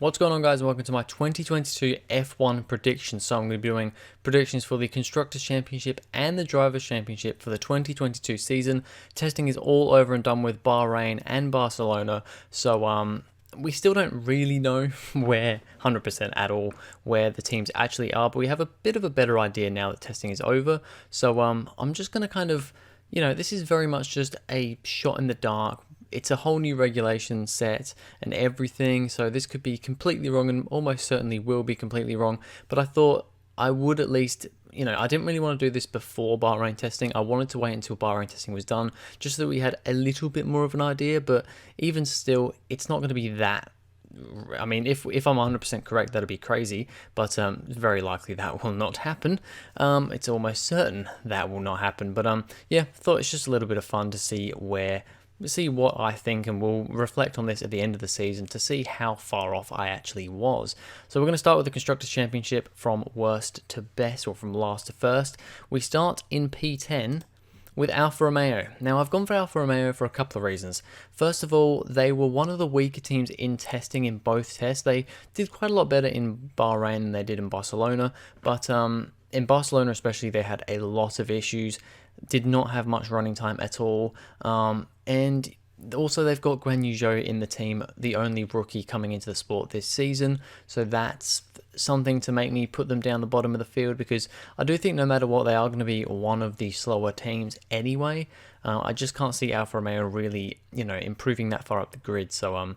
What's going on, guys, and welcome to my 2022 F1 predictions. So I'm going to be doing predictions for the Constructors Championship and the Drivers Championship for the 2022 season. Testing is all over and done with Bahrain and Barcelona, so we still don't really know where 100% at all where the teams actually are, but we have a bit of a better idea now that testing is over. So I'm just going to kind of, this is very much just a shot in the dark. It's a whole new regulation set and everything, so this could be completely wrong and almost certainly will be completely wrong. But I thought I would at least, I didn't really want to do this before Bahrain testing. I wanted to wait until Bahrain testing was done, just so that we had a little bit more of an idea. But even still, it's not going to be that. I mean, if I'm 100% correct, that'd be crazy, but very likely that will not happen. It's almost certain that will not happen. But yeah, thought it's just a little bit of fun to see what I think, and we'll reflect on this at the end of the season to see how far off I actually was. So we're going to start with the Constructors Championship from worst to best, or from last to first. We start in P10 with Alfa Romeo. Now, I've gone for Alfa Romeo for a couple of reasons. First of all, they were one of the weaker teams in testing in both tests. They did quite a lot better in Bahrain than they did in Barcelona, but in Barcelona especially, they had a lot of issues, did not have much running time at all, and also they've got Guan Yu Zhou in the team, the only rookie coming into the sport this season, so that's something to make me put them down the bottom of the field, because I do think no matter what, they are going to be one of the slower teams anyway. I just can't see Alfa Romeo really, improving that far up the grid, so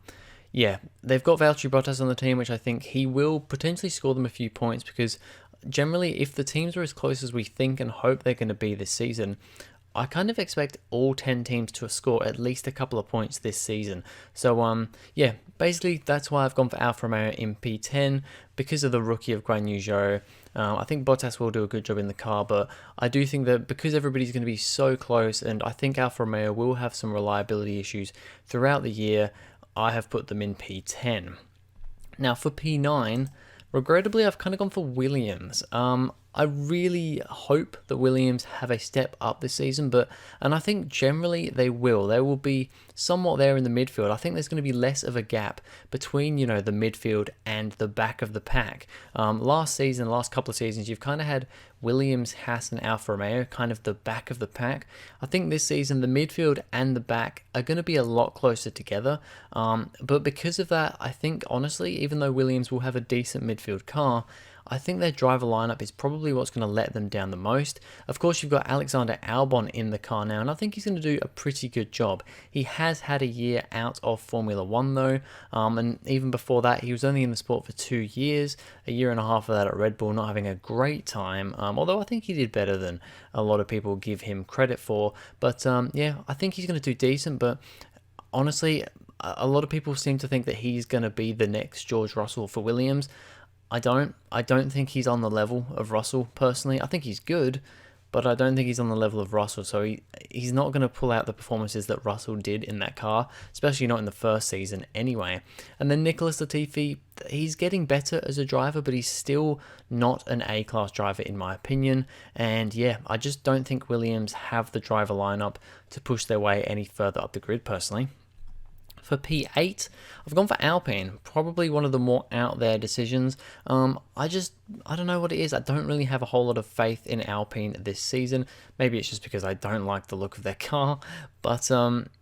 yeah, they've got Valtteri Bottas on the team, which I think he will potentially score them a few points, because generally, if the teams are as close as we think and hope they're going to be this season, I kind of expect all 10 teams to score at least a couple of points this season. So, yeah, basically that's why I've gone for Alfa Romeo in P10, because of the rookie of Guan Yu Zhou. I think Bottas will do a good job in the car, but I do think that because everybody's going to be so close, and I think Alfa Romeo will have some reliability issues throughout the year, I have put them in P10. Now, for P9, regrettably, I've kind of gone for Williams. I really hope that Williams have a step up this season, and I think generally they will. They will be somewhat there in the midfield. I think there's going to be less of a gap between, the midfield and the back of the pack. Last couple of seasons, you've kind of had Williams, Haas, and Alfa Romeo kind of the back of the pack. I think this season the midfield and the back are going to be a lot closer together. But because of that, I think honestly, even though Williams will have a decent midfield car, I think their driver lineup is probably what's going to let them down the most. Of course, you've got Alexander Albon in the car now, and I think he's going to do a pretty good job. He has had a year out of Formula 1 though, and even before that, he was only in the sport for 2 years, a year and a half of that at Red Bull, not having a great time, although I think he did better than a lot of people give him credit for. But yeah, I think he's going to do decent, but honestly, a lot of people seem to think that he's going to be the next George Russell for Williams. I don't think he's on the level of Russell, personally. I think he's good, but I don't think he's on the level of Russell, so he's not going to pull out the performances that Russell did in that car, especially not in the first season anyway. And then Nicholas Latifi, he's getting better as a driver, but he's still not an A-class driver in my opinion. And yeah, I just don't think Williams have the driver lineup to push their way any further up the grid, personally. For P8, I've gone for Alpine, probably one of the more out there decisions. I don't know what it is. I don't really have a whole lot of faith in Alpine this season. Maybe it's just because I don't like the look of their car. But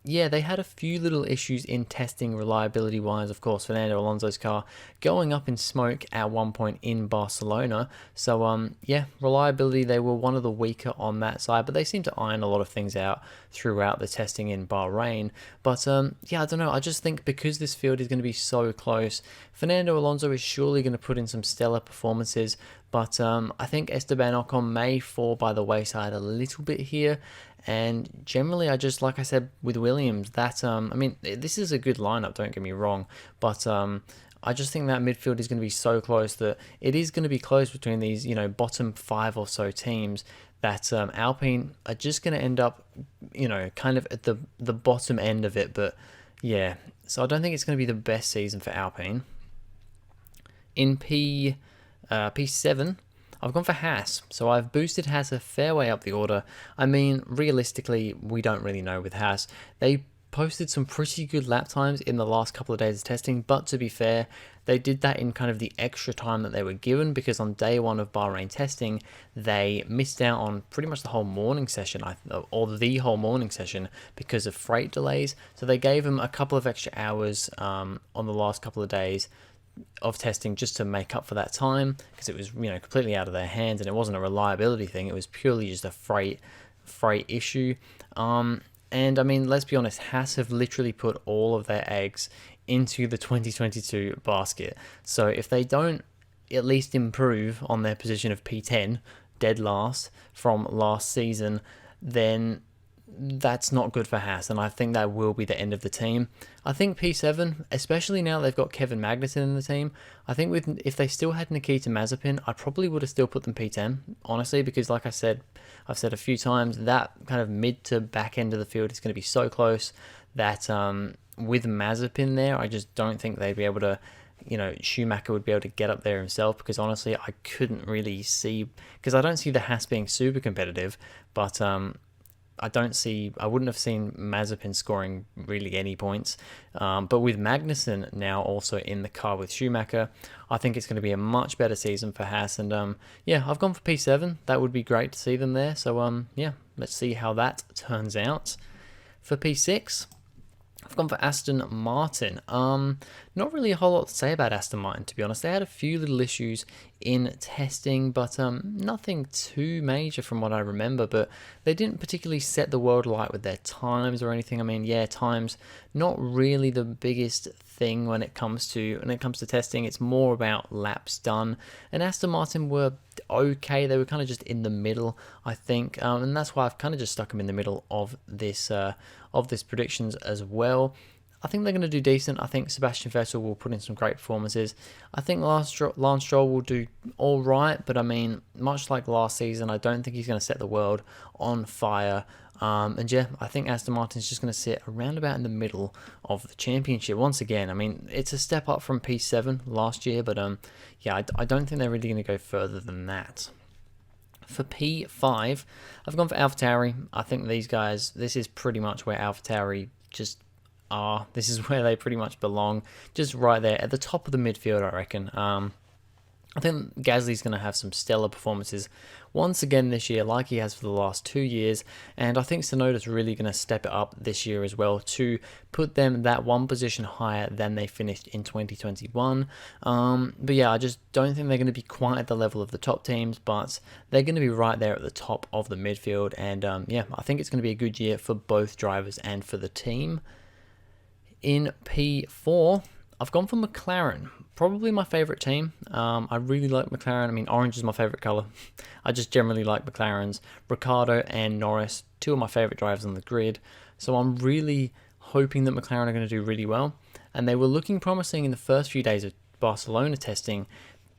yeah, they had a few little issues in testing reliability wise. Of course, Fernando Alonso's car going up in smoke at one point in Barcelona. So yeah, reliability, they were one of the weaker on that side, but they seem to iron a lot of things out throughout the testing in Bahrain. But yeah, I don't know. I just think because this field is going to be so close, Fernando Alonso is surely going to put in some stellar performances, but I think Esteban Ocon may fall by the wayside a little bit here. And generally, I just, like I said with Williams, that I mean, this is a good lineup, don't get me wrong, but I just think that midfield is going to be so close that it is going to be close between these, bottom 5 or so teams, that Alpine are just going to end up, kind of at the bottom end of it. But yeah, so I don't think it's going to be the best season for Alpine. In P7, I've gone for Haas, so I've boosted Haas a fair way up the order. I mean, realistically, we don't really know with Haas. They posted some pretty good lap times in the last couple of days of testing, but to be fair, they did that in kind of the extra time that they were given, because on day one of Bahrain testing, they missed out on pretty much the whole morning session, or the whole morning session, because of freight delays. So they gave them a couple of extra hours on the last couple of days of testing just to make up for that time, because it was, you know, completely out of their hands, and it wasn't a reliability thing. It was purely just a freight issue. And I mean, let's be honest, Haas have literally put all of their eggs into the 2022 basket. So if they don't at least improve on their position of P10, dead last from last season, then that's not good for Haas, and I think that will be the end of the team. I think P7, especially now they've got Kevin Magnussen in the team, I think if they still had Nikita Mazepin, I probably would have still put them P10, honestly, because like I've said a few times, that kind of mid to back end of the field is going to be so close that with Mazepin there, I just don't think they'd be able to, you know, Schumacher would be able to get up there himself, because honestly, I couldn't really see, because I don't see the Haas being super competitive, but I wouldn't have seen Mazepin scoring really any points. But with Magnussen now also in the car with Schumacher, I think it's going to be a much better season for Haas. And yeah, I've gone for P7. That would be great to see them there. So yeah, let's see how that turns out. For P6, I've gone for Aston Martin. Not really a whole lot to say about Aston Martin, to be honest. They had a few little issues in testing, but nothing too major from what I remember. But they didn't particularly set the world alight with their times or anything. I mean, yeah, times not really the biggest thing when it comes to testing. It's more about laps done. And Aston Martin were okay. They were kind of just in the middle, I think, and that's why I've kind of just stuck them in the middle of this predictions as well. I think they're going to do decent. I think Sebastian Vettel will put in some great performances. I think Lance Stroll will do all right, but I mean, much like last season, I don't think he's going to set the world on fire. And yeah, I think Aston Martin's just going to sit around about in the middle of the championship once again. I mean, it's a step up from P7 last year, but yeah, I don't think they're really going to go further than that. For P5, I've gone for AlphaTauri. I think these guys, this is pretty much where AlphaTauri just are. This is where they pretty much belong, just right there at the top of the midfield, I reckon. I think Gasly's going to have some stellar performances once again this year, like he has for the last 2 years, and I think Tsunoda's really going to step it up this year as well to put them that one position higher than they finished in 2021. But yeah, I just don't think they're going to be quite at the level of the top teams, but they're going to be right there at the top of the midfield, and yeah, I think it's going to be a good year for both drivers and for the team. In P4, I've gone for McLaren. Probably my favourite team. I really like McLaren. I mean, orange is my favourite colour. I just generally like McLarens. Ricciardo and Norris, two of my favourite drivers on the grid. So I'm really hoping that McLaren are going to do really well. And they were looking promising in the first few days of Barcelona testing.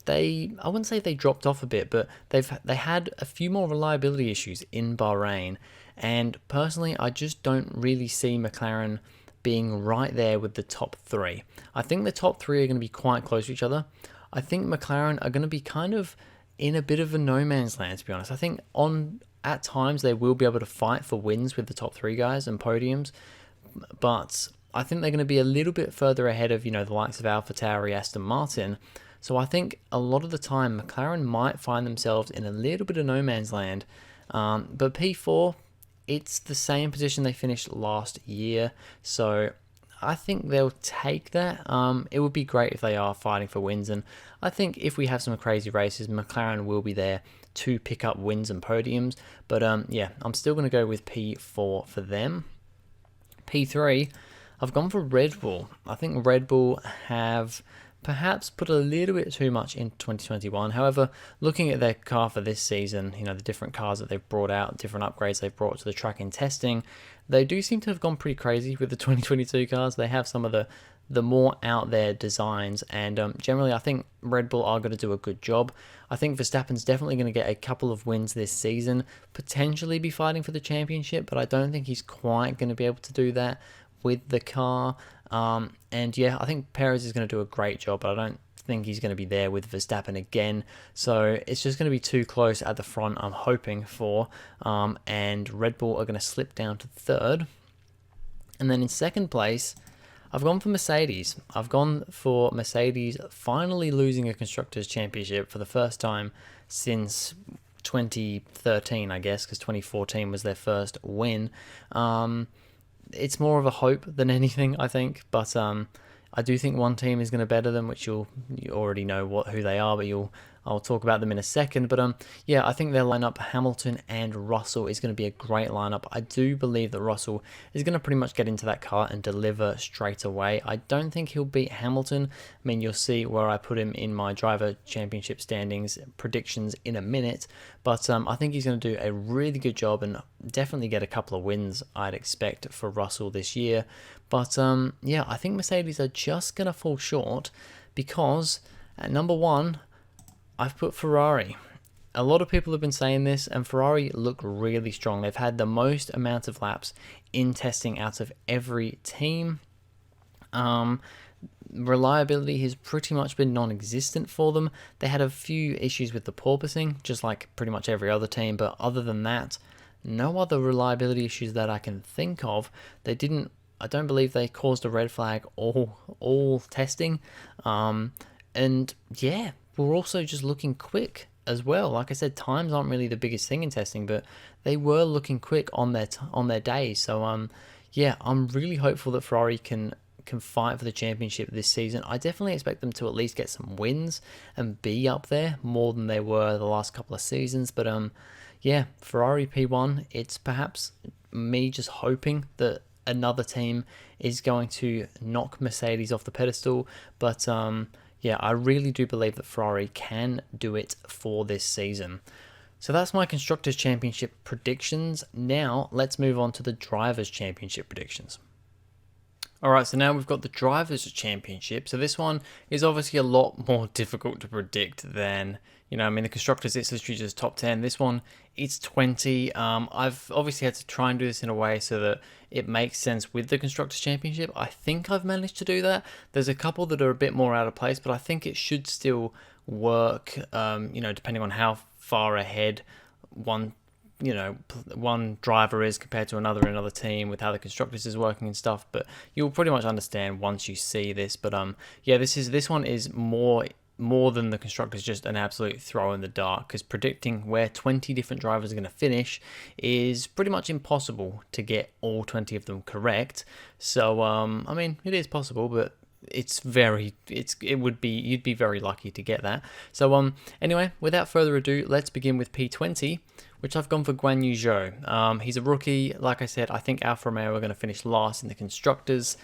I wouldn't say they dropped off a bit, but they had a few more reliability issues in Bahrain. And personally, I just don't really see McLaren being right there with the top three. I think the top three are going to be quite close to each other. I think McLaren are going to be kind of in a bit of a no man's land, to be honest. I think at times they will be able to fight for wins with the top three guys and podiums, but I think they're going to be a little bit further ahead of, you know, the likes of AlphaTauri, Aston Martin. So I think a lot of the time McLaren might find themselves in a little bit of no man's land. But P4, it's the same position they finished last year, so I think they'll take that. It would be great if they are fighting for wins, and I think if we have some crazy races, McLaren will be there to pick up wins and podiums. But yeah, I'm still going to go with P4 for them. P3, I've gone for Red Bull. I think Red Bull have perhaps put a little bit too much in 2021. However, looking at their car for this season, you know, the different cars that they've brought out, different upgrades they've brought to the track in testing, they do seem to have gone pretty crazy with the 2022 cars. They have some of the more out there designs, and generally I think Red Bull are going to do a good job. I think Verstappen's definitely going to get a couple of wins this season, potentially be fighting for the championship, but I don't think he's quite going to be able to do that with the car. And yeah, I think Perez is going to do a great job, but I don't think he's going to be there with Verstappen again. So it's just going to be too close at the front, I'm hoping for. And Red Bull are going to slip down to third. And then in second place, I've gone for Mercedes. I've gone for Mercedes finally losing a Constructors' Championship for the first time since 2013, I guess, because 2014 was their first win. It's more of a hope than anything, I think, but I do think one team is going to better them, which you already know who they are, but I'll talk about them in a second. But yeah, I think their lineup, Hamilton and Russell, is going to be a great lineup. I do believe that Russell is going to pretty much get into that car and deliver straight away. I don't think he'll beat Hamilton. I mean, you'll see where I put him in my driver championship standings predictions in a minute, but I think he's going to do a really good job and definitely get a couple of wins, I'd expect, for Russell this year. But yeah, I think Mercedes are just going to fall short because at number one, I've put Ferrari. A lot of people have been saying this, and Ferrari look really strong. They've had the most amount of laps in testing out of every team. Reliability has pretty much been non-existent for them. They had a few issues with the porpoising, just like pretty much every other team, but other than that, no other reliability issues that I can think of. I don't believe they caused a red flag all testing. And yeah, we're also just looking quick as well. Like I said, times aren't really the biggest thing in testing, but they were looking quick on their days. So yeah, I'm really hopeful that Ferrari can fight for the championship this season. I definitely expect them to at least get some wins and be up there more than they were the last couple of seasons. But yeah, Ferrari P1, it's perhaps me just hoping that another team is going to knock Mercedes off the pedestal, but yeah, I really do believe that Ferrari can do it for this season. So that's my Constructors' Championship predictions. Now let's move on to the Drivers' Championship predictions. Alright, so now we've got the Drivers' Championship. So this one is obviously a lot more difficult to predict than, the Constructors, it's literally just top 10. This one, it's 20. I've obviously had to try and do this in a way so that it makes sense with the Constructors' Championship. I think I've managed to do that. There's a couple that are a bit more out of place, but I think it should still work, depending on how far ahead one driver is compared to another team, with how the Constructors is working and stuff. But you'll pretty much understand once you see this. But yeah, this one is more than the Constructors, just an absolute throw in the dark, because predicting where 20 different drivers are going to finish is pretty much impossible to get all 20 of them correct. So I mean, it is possible, but you'd be very lucky to get that. So anyway, without further ado, let's begin with P20, which I've gone for Guan Yu Zhou. He's a rookie. Like I said, I think Alfa Romeo are going to finish last in the Constructors.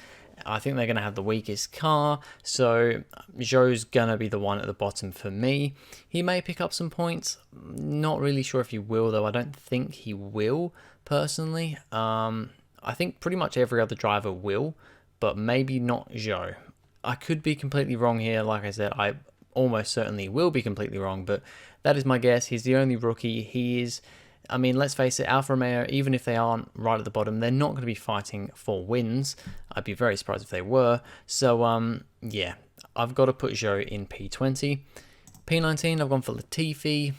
I think they're going to have the weakest car, so Zhou's going to be the one at the bottom for me. He may pick up some points. Not really sure if he will, though. I don't think he will, personally. I think pretty much every other driver will, but maybe not Zhou. I could be completely wrong here. Like I said, I almost certainly will be completely wrong, but that is my guess. He's the only rookie. He is... let's face it, Alfa Romeo, even if they aren't right at the bottom, they're not going to be fighting for wins. I'd be very surprised if they were. So, yeah, I've got to put Zhou in P20. P19, I've gone for Latifi.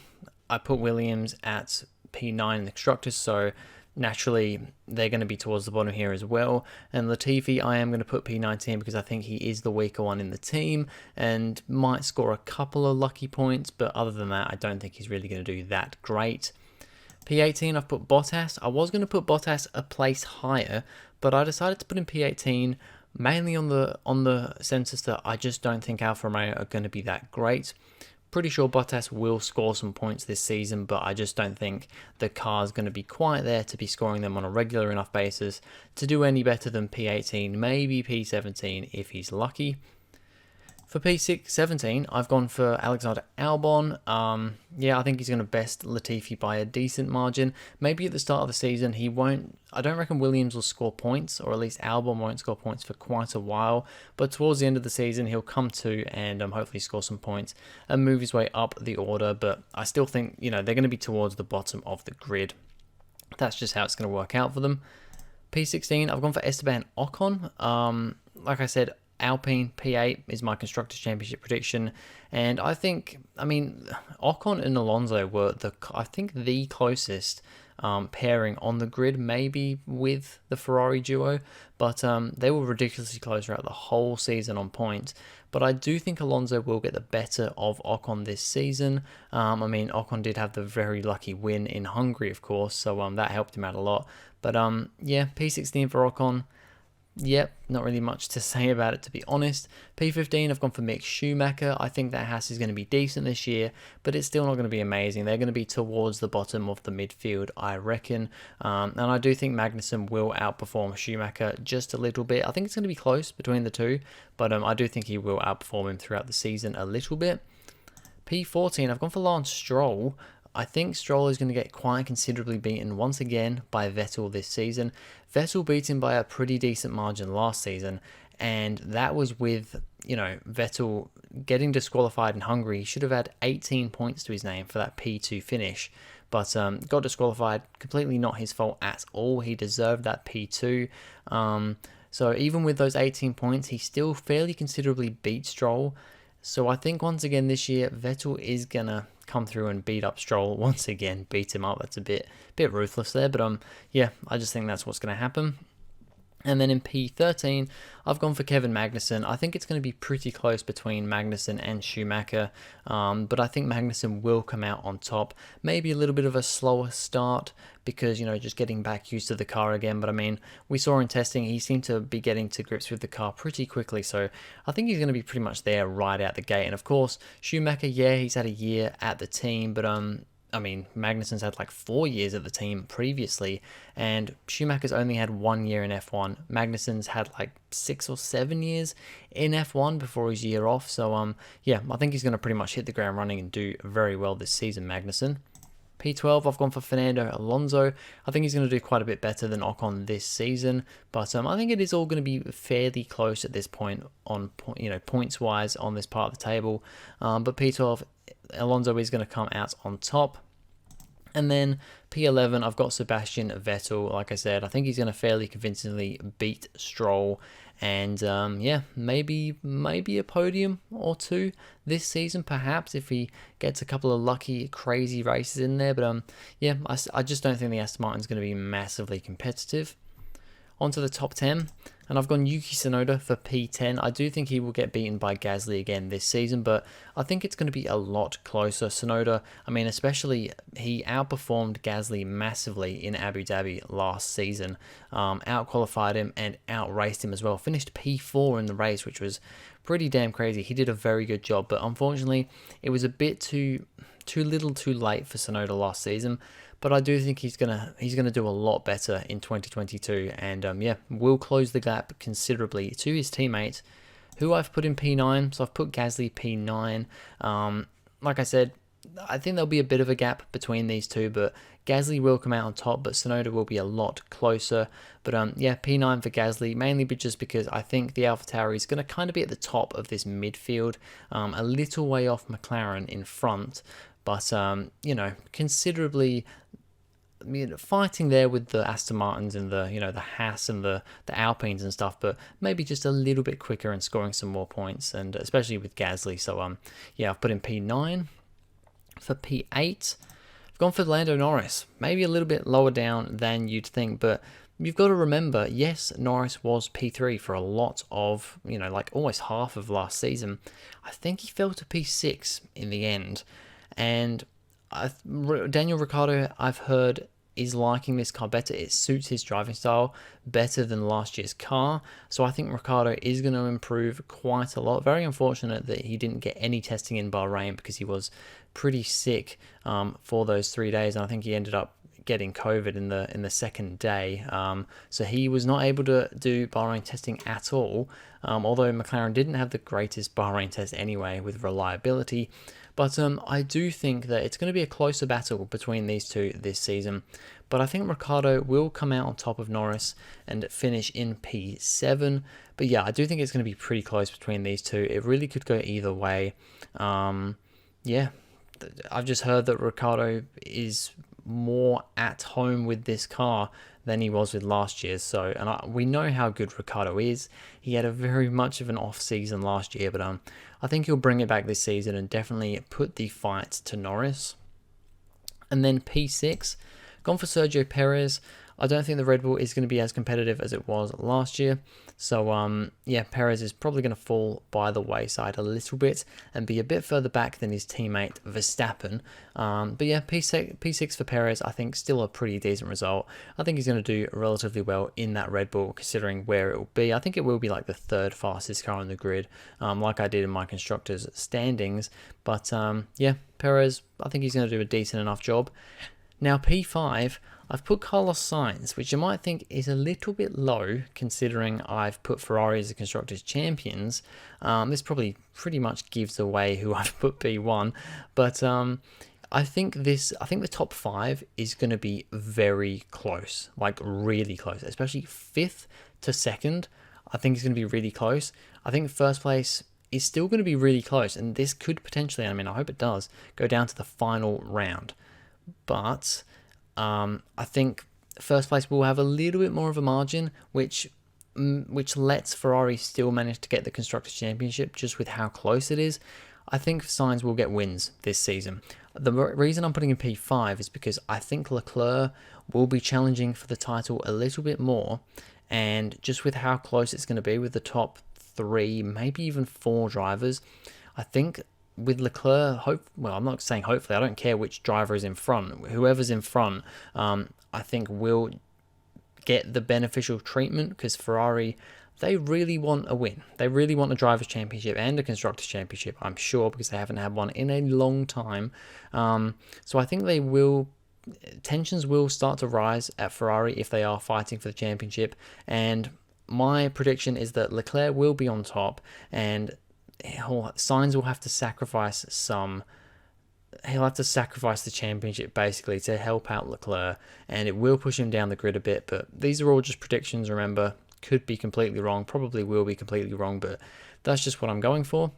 I put Williams at P9 in the Constructors, so naturally they're going to be towards the bottom here as well. And Latifi, I am going to put P19 because I think he is the weaker one in the team and might score a couple of lucky points, but other than that, I don't think he's really going to do that great. P18, I've put Bottas. I was going to put Bottas a place higher, but I decided to put him P18 mainly on the census that I just don't think Alfa Romeo are going to be that great. Pretty sure Bottas will score some points this season, but I just don't think the car's going to be quite there to be scoring them on a regular enough basis to do any better than P18, maybe P17 if he's lucky. For P17, I've gone for Alexander Albon. Yeah, I think he's going to best Latifi by a decent margin. Maybe at the start of the season, he won't... I don't reckon Williams will score points, or at least Albon won't score points for quite a while. But towards the end of the season, he'll come to and hopefully score some points and move his way up the order. But I still think, they're going to be towards the bottom of the grid. That's just how it's going to work out for them. P16, I've gone for Esteban Ocon. Like I said, Alpine P8 is my Constructors' Championship prediction, and I think, Ocon and Alonso were the closest pairing on the grid, maybe with the Ferrari duo, but they were ridiculously close throughout the whole season on points. But I do think Alonso will get the better of Ocon this season. I mean, Ocon did have the very lucky win in Hungary, of course, so that helped him out a lot. But yeah, P16 for Ocon. Yep, not really much to say about it, to be honest. P15, I've gone for Mick Schumacher. I think that Haas is going to be decent this year, but it's still not going to be amazing. They're going to be towards the bottom of the midfield, I reckon. And I do think Magnussen will outperform Schumacher just a little bit. I think it's going to be close between the two, but I do think he will outperform him throughout the season a little bit. P14, I've gone for Lance Stroll. I think Stroll is going to get quite considerably beaten once again by Vettel this season. Vettel beat him by a pretty decent margin last season, and that was with, Vettel getting disqualified in Hungary. He should have had 18 points to his name for that P2 finish, but got disqualified. Completely not his fault at all. He deserved that P2. So even with those 18 points, he still fairly considerably beat Stroll. So I think once again this year, Vettel is going to come through and beat up Stroll once again, beat him up. That's a bit ruthless there, but yeah, I just think that's what's going to happen. And then in P13, I've gone for Kevin Magnussen. I think it's going to be pretty close between Magnussen and Schumacher, but I think Magnussen will come out on top. Maybe a little bit of a slower start because, just getting back used to the car again. But I mean, we saw in testing, he seemed to be getting to grips with the car pretty quickly. So I think he's going to be pretty much there right out the gate. And of course, Schumacher, yeah, he's had a year at the team, but I mean, Magnussen's had like 4 years at the team previously, and Schumacher's only had 1 year in F1. Magnussen's had like 6 or 7 years in F1 before his year off. So, yeah, I think he's going to pretty much hit the ground running and do very well this season, Magnussen. P12, I've gone for Fernando Alonso. I think he's going to do quite a bit better than Ocon this season, but I think it is all going to be fairly close at this point on points-wise on this part of the table. But P12, Alonso is going to come out on top. And then P11, I've got Sebastian Vettel. Like I said, I think he's going to fairly convincingly beat Stroll. And yeah, maybe a podium or two this season, perhaps, if he gets a couple of lucky, crazy races in there. But yeah, I just don't think the Aston Martin's going to be massively competitive. On to the top 10, and I've gone Yuki Tsunoda for P10. I do think he will get beaten by Gasly again this season, but I think it's going to be a lot closer. Tsunoda, I mean, especially he outperformed Gasly massively in Abu Dhabi last season, out-qualified him and out-raced him as well. Finished P4 in the race, which was pretty damn crazy. He did a very good job, but unfortunately, it was a bit too little too late for Tsunoda last season. But I do think he's gonna do a lot better in 2022, and yeah, will close the gap considerably to his teammate, who I've put in P9. So I've put Gasly P9. Like I said, I think there'll be a bit of a gap between these two, but Gasly will come out on top, but Tsunoda will be a lot closer. But yeah, P9 for Gasly, mainly just because I think the AlphaTauri is going to kind of be at the top of this midfield, a little way off McLaren in front. But, considerably fighting there with the Aston Martins and the Haas and the Alpines and stuff, but maybe just a little bit quicker and scoring some more points, and especially with Gasly. So, yeah, I've put in P9. For P8, I've gone for Lando Norris. Maybe a little bit lower down than you'd think, but you've got to remember, yes, Norris was P3 for a lot of, like almost half of last season. I think he fell to P6 in the end. And Daniel Ricciardo, I've heard, is liking this car better. It suits his driving style better than last year's car. So I think Ricciardo is going to improve quite a lot. Very unfortunate that he didn't get any testing in Bahrain because he was pretty sick for those 3 days. And I think he ended up getting COVID in the second day. So he was not able to do Bahrain testing at all. Although McLaren didn't have the greatest Bahrain test anyway with reliability. But I do think that it's going to be a closer battle between these two this season. But I think Ricciardo will come out on top of Norris and finish in P7. But yeah, I do think it's going to be pretty close between these two. It really could go either way. Yeah, I've just heard that Ricciardo is more at home with this car than he was with last year's. So, and we know how good Ricciardo is. He had a very much of an off season last year, but I think he'll bring it back this season and definitely put the fight to Norris. And then P6, Gone for Sergio Perez. I don't think the Red Bull is going to be as competitive as it was last year. So, yeah, Perez is probably going to fall by the wayside a little bit and be a bit further back than his teammate Verstappen. But yeah, P6 for Perez, I think still a pretty decent result. I think he's going to do relatively well in that Red Bull, considering where it will be. I think it will be like the third fastest car on the grid, like I did in my Constructors standings. But yeah, Perez, I think he's going to do a decent enough job. Now, P5, I've put Carlos Sainz, which you might think is a little bit low, considering I've put Ferrari as the Constructors champions. This probably pretty much gives away who I've put P1, but I think the top 5 is going to be very close, like really close, especially 5th to 2nd. I think it's going to be really close. I think first place is still going to be really close, and this could potentially, I mean, I hope it does, go down to the final round. But I think first place will have a little bit more of a margin, which lets Ferrari still manage to get the Constructors' Championship just with how close it is. I think Sainz will get wins this season. The reason I'm putting in P5 is because I think Leclerc will be challenging for the title a little bit more, and just with how close it's going to be with the top 3, maybe even 4 drivers, I think with Leclerc, I'm not saying hopefully, I don't care which driver is in front. Whoever's in front, I think will get the beneficial treatment, because Ferrari, they really want a win. They really want a Drivers' Championship and a Constructors' Championship, I'm sure, because they haven't had one in a long time. So I think tensions will start to rise at Ferrari if they are fighting for the championship. And my prediction is that Leclerc will be on top, and Sainz will have to sacrifice he'll have to sacrifice the championship basically to help out Leclerc, and it will push him down the grid a bit. But these are all just predictions, remember. Could be completely wrong, probably will be completely wrong, but that's just what I'm going for.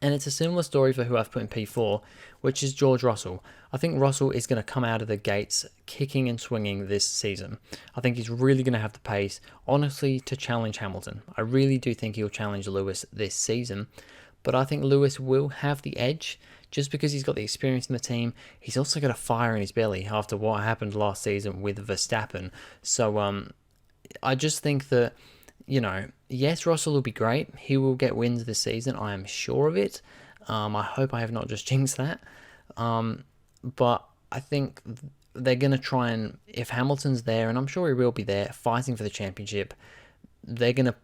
And it's a similar story for who I've put in P4, which is George Russell. I think Russell is going to come out of the gates kicking and swinging this season. I think he's really going to have the pace, honestly, to challenge Hamilton. I really do think he'll challenge Lewis this season, but I think Lewis will have the edge just because he's got the experience in the team. He's also got a fire in his belly after what happened last season with Verstappen. So I just think that, yes, Russell will be great. He will get wins this season. I am sure of it. I hope I have not just jinxed that. But I think they're going to try and, if Hamilton's there, and I'm sure he will be there, fighting for the championship, they're going to,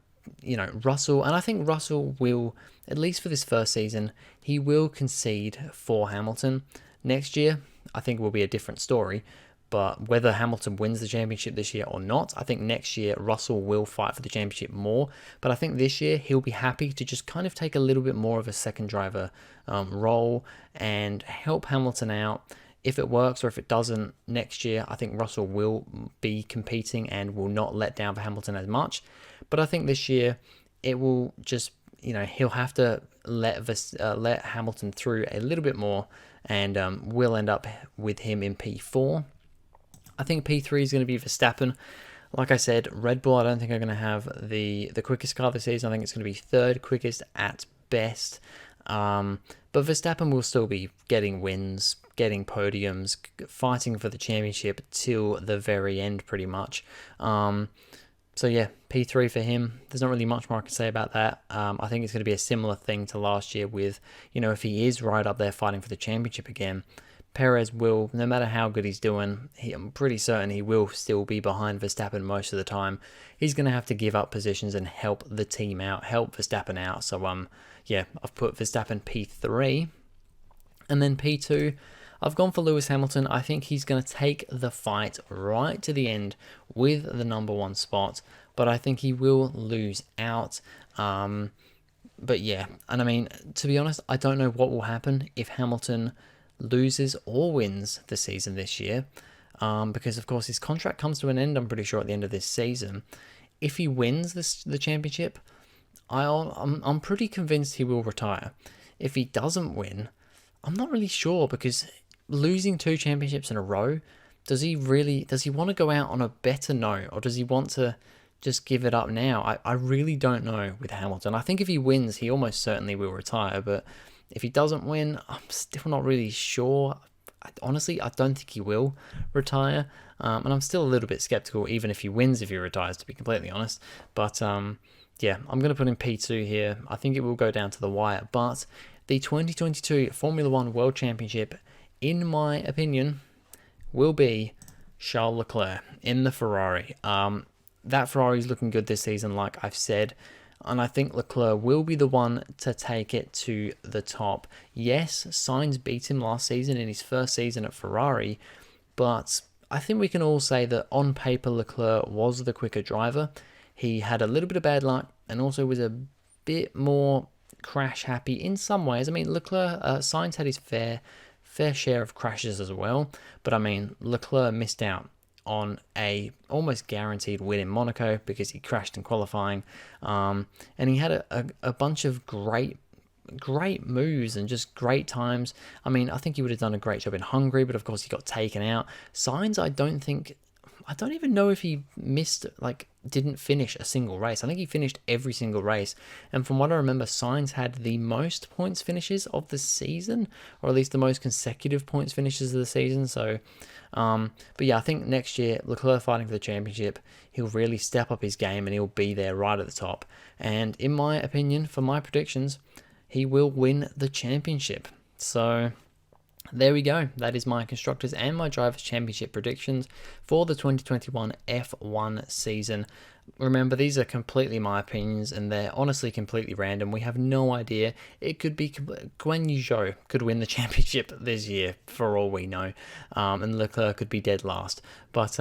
Russell, and I think Russell will, at least for this first season, he will concede for Hamilton. Next year, I think will be a different story. But whether Hamilton wins the championship this year or not, I think next year Russell will fight for the championship more. But I think this year he'll be happy to just kind of take a little bit more of a second driver role and help Hamilton out. If it works or if it doesn't, next year I think Russell will be competing and will not let down for Hamilton as much. But I think this year it will just, he'll have to let Hamilton through a little bit more, and we'll end up with him in P4. I think P3 is going to be Verstappen. Like I said, Red Bull, I don't think are going to have the quickest car this season. I think it's going to be third quickest at best. But Verstappen will still be getting wins, getting podiums, fighting for the championship till the very end, pretty much. So yeah, P3 for him. There's not really much more I can say about that. I think it's going to be a similar thing to last year with, if he is right up there fighting for the championship again, Perez will, no matter how good he's doing, I'm pretty certain he will still be behind Verstappen most of the time. He's going to have to give up positions and help the team out, help Verstappen out. So, yeah, I've put Verstappen P3. And then P2, I've gone for Lewis Hamilton. I think he's going to take the fight right to the end with the number 1 spot, but I think he will lose out. But yeah, and I mean, to be honest, I don't know what will happen if Hamilton loses or wins the season this year, because of course his contract comes to an end, I'm pretty sure, at the end of this season. If he wins the championship, I'm pretty convinced he will retire. If he doesn't win, I'm not really sure, because losing 2 championships in a row, does he want to go out on a better note, or does he want to just give it up now? I really don't know with Hamilton. I think if he wins, he almost certainly will retire, but if he doesn't win, I'm still not really sure. honestly, I don't think he will retire. And I'm still a little bit skeptical, even if he wins, if he retires, to be completely honest. But yeah, I'm going to put in P2 here. I think it will go down to the wire. But the 2022 Formula One World Championship, in my opinion, will be Charles Leclerc in the Ferrari. That Ferrari is looking good this season, like I've said. And I think Leclerc will be the one to take it to the top. Yes, Sainz beat him last season in his first season at Ferrari, but I think we can all say that on paper Leclerc was the quicker driver. He had a little bit of bad luck and also was a bit more crash happy in some ways. I mean, Sainz had his fair share of crashes as well, but I mean, Leclerc missed out on a almost guaranteed win in Monaco because he crashed in qualifying, and he had a bunch of great moves and just great times. I mean, I think he would have done a great job in Hungary, but of course he got taken out. Sainz, I don't even know if he didn't finish a single race. I think he finished every single race. And from what I remember, Sainz had the most points finishes of the season, or at least the most consecutive points finishes of the season. So, but yeah, I think next year, Leclerc fighting for the championship, he'll really step up his game and he'll be there right at the top. And in my opinion, for my predictions, he will win the championship. So there we go. That is my Constructors and my Drivers' Championship predictions for the 2021 F1 season. Remember, these are completely my opinions and they're honestly completely random. We have no idea. It could be Guan Yu Zhou could win the championship this year for all we know, and Leclerc could be dead last. But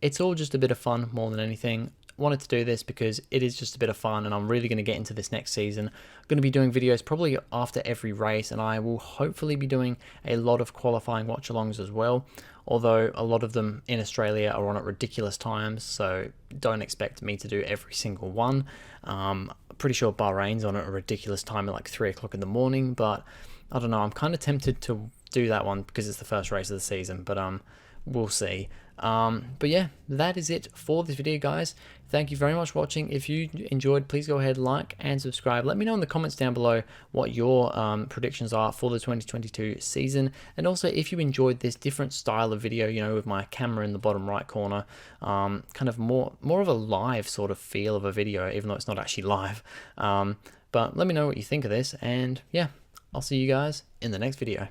it's all just a bit of fun more than anything. Wanted to do this because it is just a bit of fun and I'm really going to get into this next season. I'm going to be doing videos probably after every race, and I will hopefully be doing a lot of qualifying watch-alongs as well, although a lot of them in Australia are on at ridiculous times, so don't expect me to do every single one. Pretty sure Bahrain's on at a ridiculous time at like 3 o'clock in the morning, but I don't know, I'm kind of tempted to do that one because it's the first race of the season, but we'll see. But yeah, that is it for this video, guys. Thank you very much for watching. If you enjoyed, please go ahead, like and subscribe. Let me know in the comments down below what your predictions are for the 2022 season, and also if you enjoyed this different style of video, you know, with my camera in the bottom right corner, kind of more of a live sort of feel of a video, even though it's not actually live. But let me know what you think of this, and yeah, I'll see you guys in the next video.